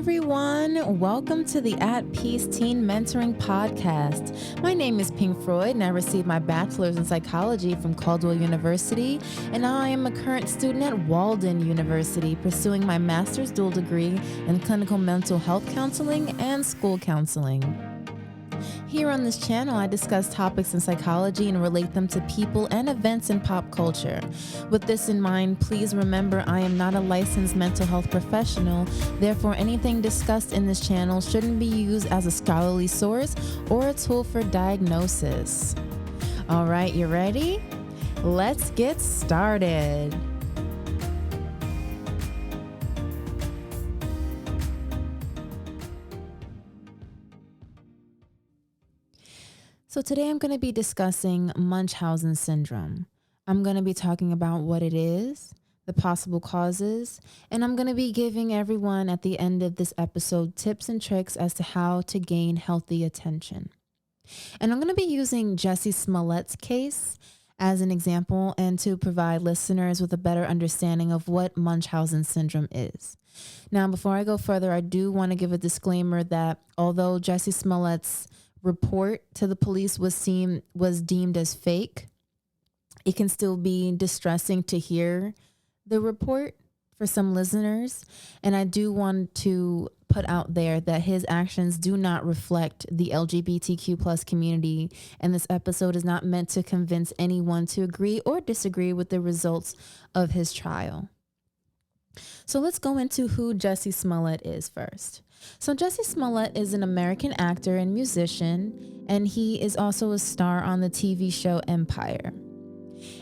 everyone. Welcome to the At Peace Teen Mentoring Podcast. My name is Pink Freud, and I received my bachelor's in psychology from Caldwell University, and I am a current student at Walden University, pursuing my master's dual degree in clinical mental health counseling and school counseling. Here on this channel, I discuss topics in psychology and relate them to people and events in pop culture. With this in mind, please remember I am not a licensed mental health professional. Therefore, anything discussed in this channel shouldn't be used as a scholarly source or a tool for diagnosis. All right, you ready? Let's get started. So today I'm going to be discussing Munchausen syndrome. I'm going to be talking about what it is, the possible causes, and I'm going to be giving everyone at the end of this episode tips and tricks as to how to gain healthy attention. And I'm going to be using Jussie Smollett's case as an example and to provide listeners with a better understanding of what Munchausen syndrome is. Now, before I go further, I do want to give a disclaimer that although Jussie Smollett's report to the police was deemed as fake, it can still be distressing to hear the report for some listeners. And I do want to put out there that his actions do not reflect the LGBTQ plus community. And this episode is not meant to convince anyone to agree or disagree with the results of his trial. So let's go into who Jussie Smollett is first. So Jussie Smollett is an American actor and musician, and he is also a star on the TV show Empire.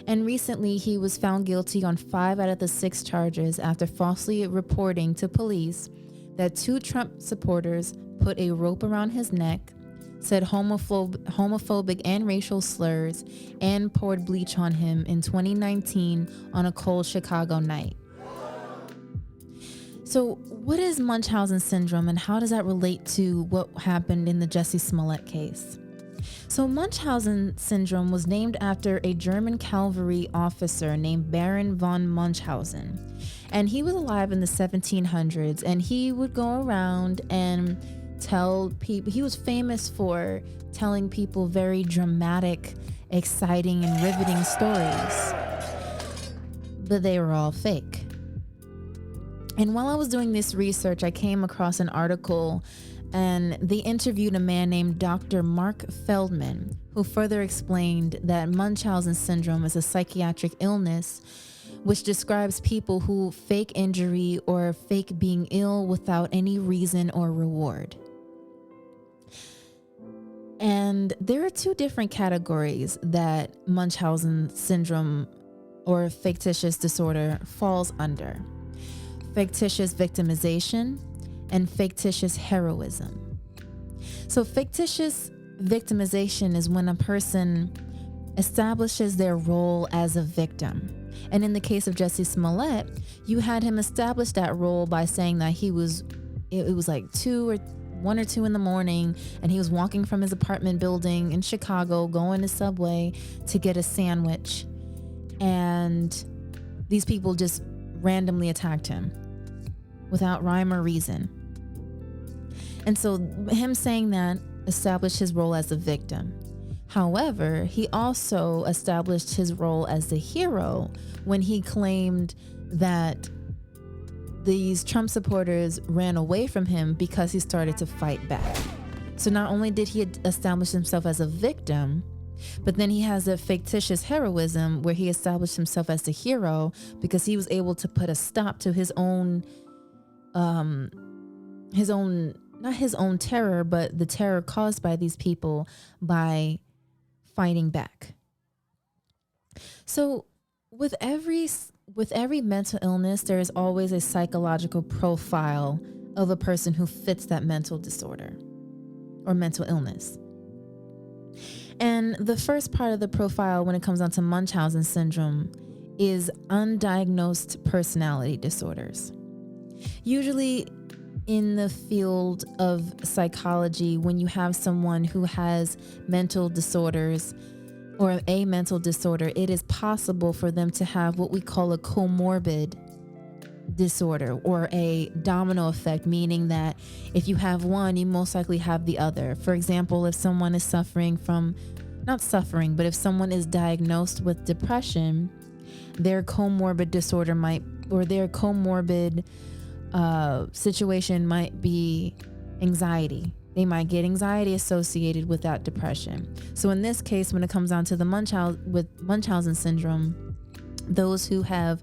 And recently he was found guilty on 5 out of the 6 charges after falsely reporting to police that 2 Trump supporters put a rope around his neck, said homophobic and racial slurs, and poured bleach on him in 2019 on a cold Chicago night. So what is Munchausen syndrome and how does that relate to what happened in the Jussie Smollett case? So Munchausen syndrome was named after a German cavalry officer named Baron von Munchausen. And he was alive in the 1700s, and he would go around and tell people, he was famous for telling people very dramatic, exciting, and riveting stories. But they were all fake. And while I was doing this research, I came across an article and they interviewed a man named Dr. Mark Feldman, who further explained that Munchausen syndrome is a psychiatric illness which describes people who fake injury or fake being ill without any reason or reward. And there are 2 different categories that Munchausen syndrome or factitious disorder falls under: factitious victimization and factitious heroism. So factitious victimization is when a person establishes their role as a victim. And in the case of Jussie Smollett, you had him establish that role by saying that it was like 1 or 2 in the morning, and he was walking from his apartment building in Chicago, going to Subway to get a sandwich. And these people just randomly attacked him without rhyme or reason. And so him saying that established his role as a victim. However, he also established his role as the hero when he claimed that these Trump supporters ran away from him because he started to fight back. So not only did he establish himself as a victim, but then he has a factitious heroism where he established himself as the hero because he was able to put a stop to his own not his own terror, but the terror caused by these people by fighting back. So with every mental illness, there is always a psychological profile of a person who fits that mental disorder or mental illness. And the first part of the profile when it comes down to Munchausen syndrome is undiagnosed personality disorders. Usually in the field of psychology, when you have someone who has mental disorders or a mental disorder, it is possible for them to have what we call a comorbid disorder, or a domino effect, meaning that if you have one, you most likely have the other. For example, if someone is not suffering, but if someone is diagnosed with depression, their comorbid disorder their comorbid situation might be anxiety. They might get anxiety associated with that depression. So in this case, when it comes down to the Munchausen syndrome, those who have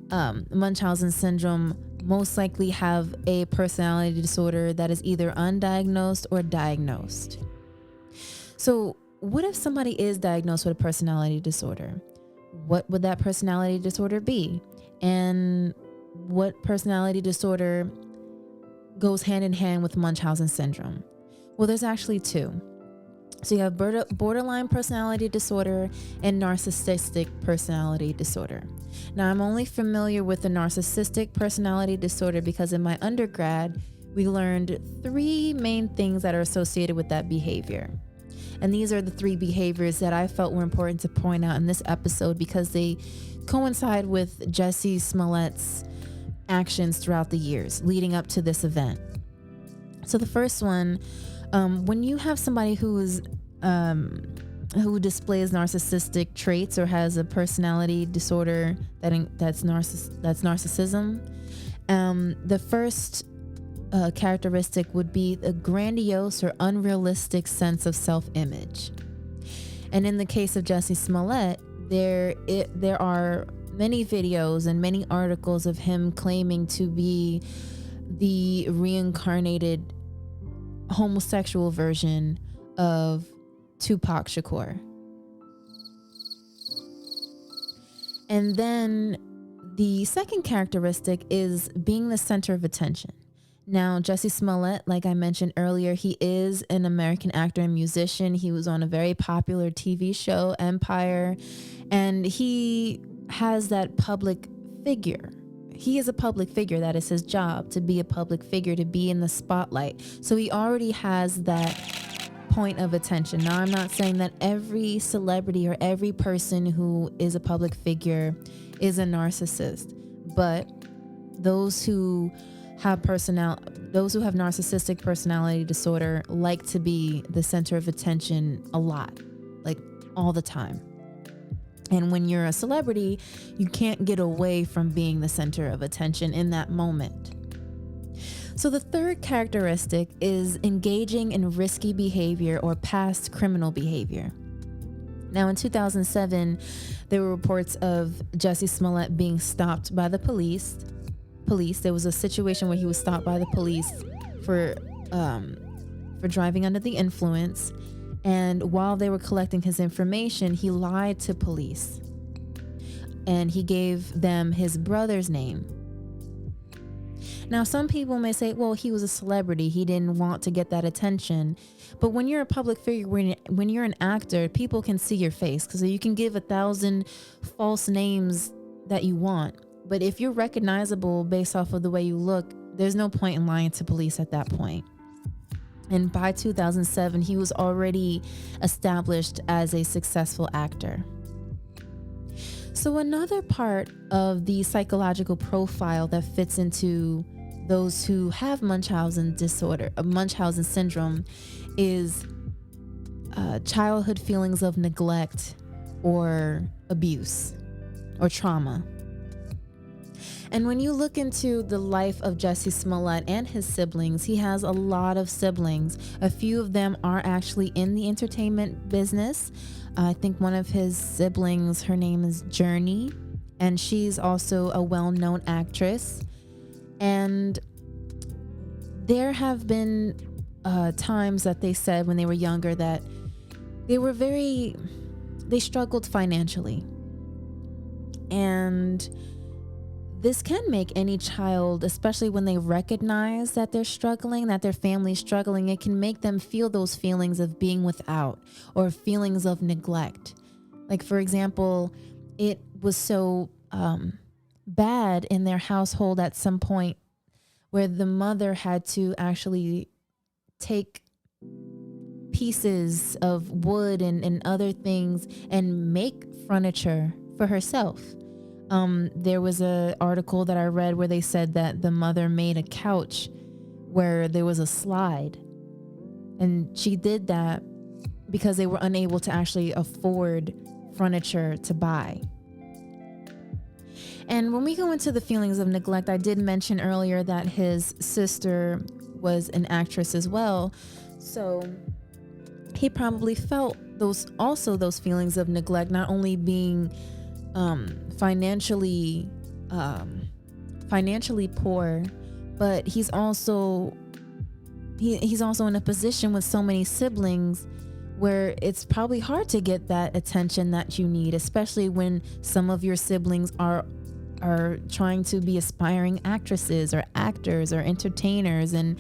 Munchausen syndrome most likely have a personality disorder that is either undiagnosed or diagnosed. So what if somebody is diagnosed with a personality disorder? What would that personality disorder be? And what personality disorder goes hand in hand with Munchausen syndrome? Well, there's actually two. So you have borderline personality disorder and narcissistic personality disorder. Now, I'm only familiar with the narcissistic personality disorder because in my undergrad, we learned three main things that are associated with that behavior. And these are the three behaviors that I felt were important to point out in this episode because they coincide with Jussie Smollett's actions throughout the years leading up to this event. So the first one, when you have somebody who displays narcissistic traits or has a personality disorder that's narcissism, the first characteristic would be a grandiose or unrealistic sense of self-image. And in the case of Jussie Smollett, there are many videos and many articles of him claiming to be the reincarnated homosexual version of Tupac Shakur. And then the second characteristic is being the center of attention. Now, Jussie Smollett, like I mentioned earlier, he is an American actor and musician. He was on a very popular TV show, Empire, and he has that public figure. He is a public figure. That is his job, to be a public figure, to be in the spotlight. So he already has that point of attention. Now, I'm not saying that every celebrity or every person who is a public figure is a narcissist, but those who have narcissistic personality disorder like to be the center of attention a lot, like all the time. And when you're a celebrity, you can't get away from being the center of attention in that moment. So the third characteristic is engaging in risky behavior or past criminal behavior. Now, in 2007, there were reports of Jussie Smollett being stopped by the police. There was a situation where he was stopped by the police for driving under the influence. And while they were collecting his information, he lied to police. And he gave them his brother's name. Now, some people may say, well, he was a celebrity. He didn't want to get that attention. But when you're a public figure, when you're an actor, people can see your face. Because you can give 1,000 false names that you want. But if you're recognizable based off of the way you look, there's no point in lying to police at that point. And by 2007, he was already established as a successful actor. So another part of the psychological profile that fits into those who have Munchausen syndrome is childhood feelings of neglect or abuse or trauma. And when you look into the life of Jussie Smollett and his siblings, he has a lot of siblings. A few of them are actually in the entertainment business. I think one of his siblings, her name is Journey, and she's also a well-known actress. And there have been times that they said when they were younger that they struggled financially. And this can make any child, especially when they recognize that they're struggling, that their family's struggling, it can make them feel those feelings of being without or feelings of neglect. Like, for example, it was so bad in their household at some point where the mother had to actually take pieces of wood and other things and make furniture for herself. There was a article that I read where they said that the mother made a couch where there was a slide, and she did that because they were unable to actually afford furniture to buy. And when we go into the feelings of neglect, I did mention earlier that his sister was an actress as well. So he probably felt those feelings of neglect, not only being financially poor, but he's also in a position with so many siblings where it's probably hard to get that attention that you need, especially when some of your siblings are trying to be aspiring actresses or actors or entertainers, and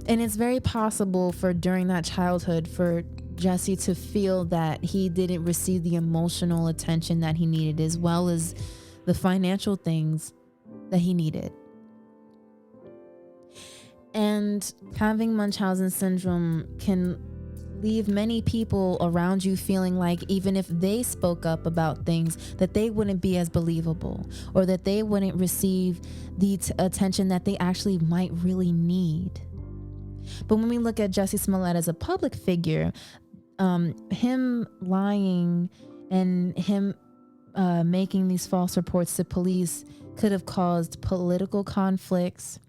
it's very possible for during that childhood for Jussie to feel that he didn't receive the emotional attention that he needed, as well as the financial things that he needed. And having Munchausen syndrome can leave many people around you feeling like even if they spoke up about things, that they wouldn't be as believable, or that they wouldn't receive the attention that they actually might really need. But when we look at Jussie Smollett as a public figure, him lying and him making these false reports to police could have caused political conflicts.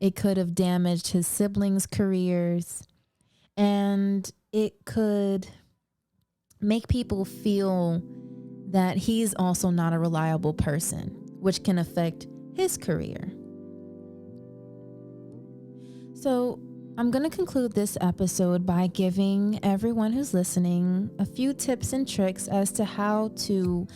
It could have damaged his siblings' careers, and it could make people feel that he's also not a reliable person, which can affect his career. So I'm going to conclude this episode by giving everyone who's listening a few tips and tricks as to how to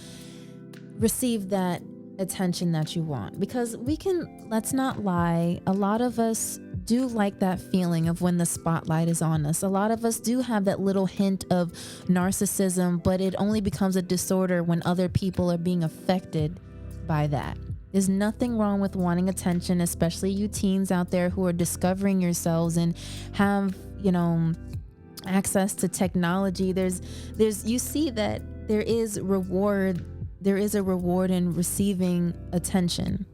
receive that attention that you want. Because let's not lie, a lot of us do like that feeling of when the spotlight is on us. A lot of us do have that little hint of narcissism, but it only becomes a disorder when other people are being affected by that. There's nothing wrong with wanting attention, especially you teens out there who are discovering yourselves and have, access to technology. You see that there is a reward in receiving attention.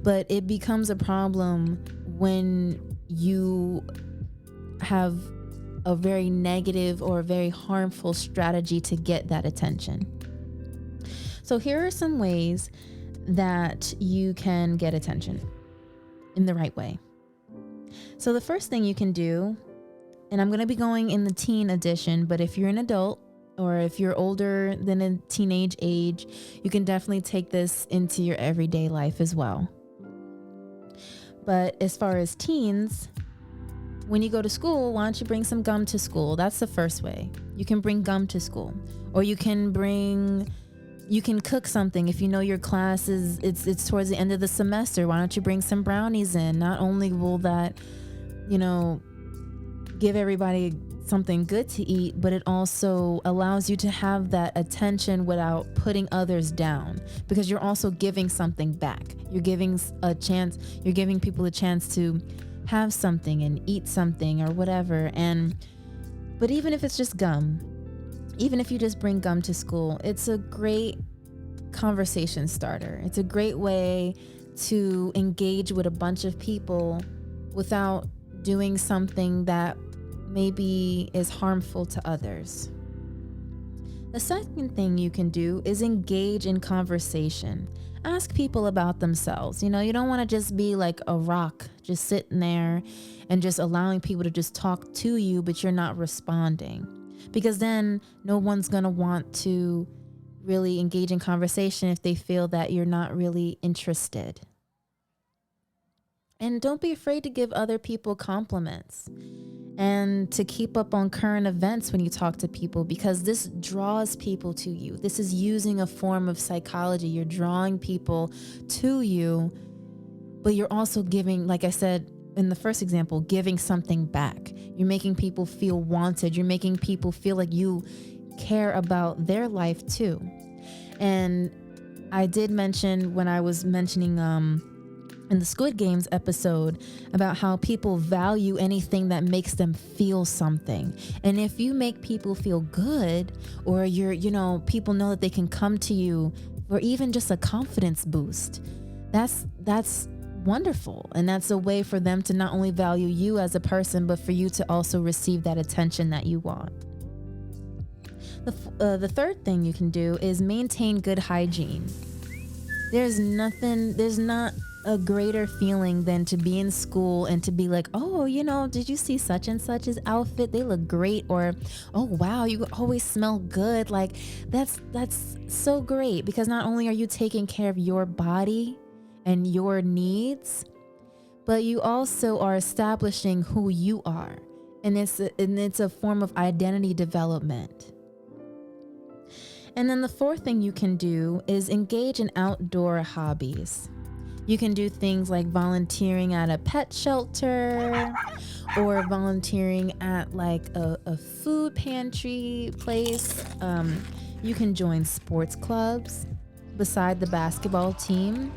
But it becomes a problem when you have a very negative or a very harmful strategy to get that attention. So here are some ways that you can get attention in the right way. So the first thing you can do, and I'm going to be going in the teen edition, but if you're an adult or if you're older than a teenage age, you can definitely take this into your everyday life as well. But as far as teens, when you go to school, why don't you bring some gum to school? That's the first way. You can bring gum to school, or you can cook something. If you know your class it's towards the end of the semester, why don't you bring some brownies in? Not only will that, give everybody something good to eat, but it also allows you to have that attention without putting others down, because you're also giving something back. You're giving people a chance to have something and eat something or whatever. But even if it's just gum, even if you just bring gum to school, it's a great conversation starter. It's a great way to engage with a bunch of people without doing something that maybe is harmful to others. The second thing you can do is engage in conversation. Ask people about themselves. You don't want to just be like a rock, just sitting there and just allowing people to just talk to you, but you're not responding. Because then no one's going to want to really engage in conversation if they feel that you're not really interested. And don't be afraid to give other people compliments and to keep up on current events when you talk to people, because this draws people to you. This is using a form of psychology. You're drawing people to you, but you're also giving, like I said in the first example, giving something back. You're making people feel wanted. You're making people feel like you care about their life too. And I did mention when I was mentioning in the Squid Games episode about how people value anything that makes them feel something. And if you make people feel good, or people know that they can come to you or even just a confidence boost. That's wonderful. And that's a way for them to not only value you as a person, but for you to also receive that attention that you want. The third thing you can do is maintain good hygiene. There's not a greater feeling than to be in school and to be like, oh, did you see such and such's outfit? They look great. Or, oh, wow, you always smell good. Like that's so great, because not only are you taking care of your body and your needs, but you also are establishing who you are. And it's a form of identity development. And then the fourth thing you can do is engage in outdoor hobbies. You can do things like volunteering at a pet shelter, or volunteering at like a food pantry place. You can join sports clubs beside the basketball team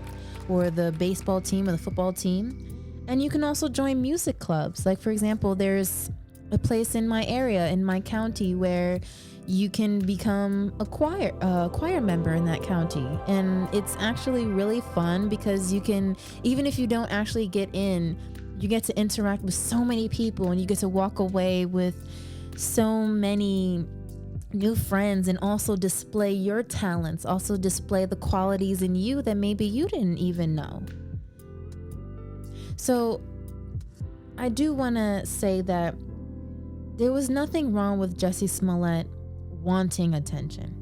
or the baseball team or the football team. And you can also join music clubs. Like, for example, there's a place in my area, in my county, where you can become a choir member in that county. And it's actually really fun, because you can, even if you don't actually get in, you get to interact with so many people, and you get to walk away with so many new friends, and also display your talents, also display the qualities in you that maybe you didn't even know. So I do want to say that there was nothing wrong with Jussie Smollett wanting attention.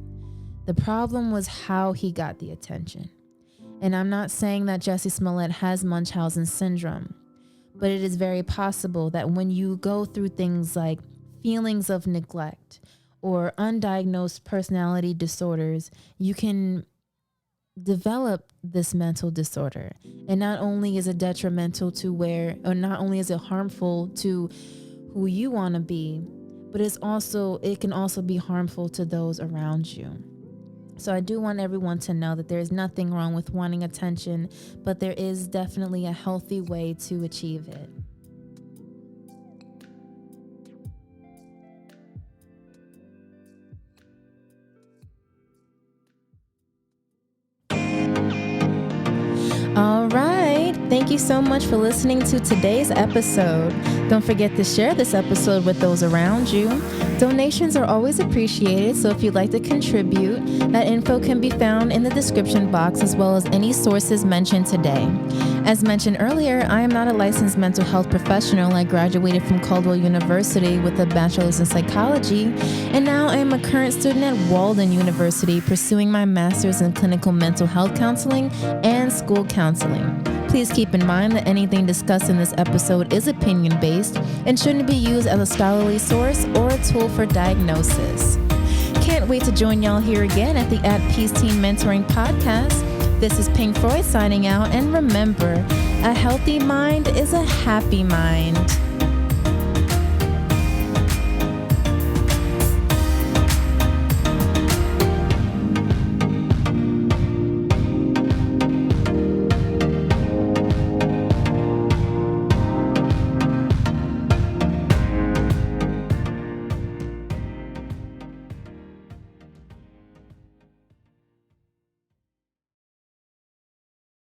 The problem was how he got the attention. And I'm not saying that Jussie Smollett has Munchausen syndrome, but it is very possible that when you go through things like feelings of neglect or undiagnosed personality disorders, you can develop this mental disorder. And not only is it detrimental to not only is it harmful to who you want to be, but it can also be harmful to those around you. So I do want everyone to know that there's nothing wrong with wanting attention, but there is definitely a healthy way to achieve it. All right. Thank you so much for listening to today's episode. Don't forget to share this episode with those around you. Donations are always appreciated, so if you'd like to contribute, that info can be found in the description box, as well as any sources mentioned today. As mentioned earlier, I am not a licensed mental health professional. I graduated from Caldwell University with a bachelor's in psychology, and now I am a current student at Walden University pursuing my master's in clinical mental health counseling and school counseling. Please keep in mind that anything discussed in this episode is opinion-based and shouldn't be used as a scholarly source or a tool for diagnosis. Can't wait to join y'all here again at the At Peace Team Mentoring Podcast. This is Pink Freud signing out, and remember, a healthy mind is a happy mind.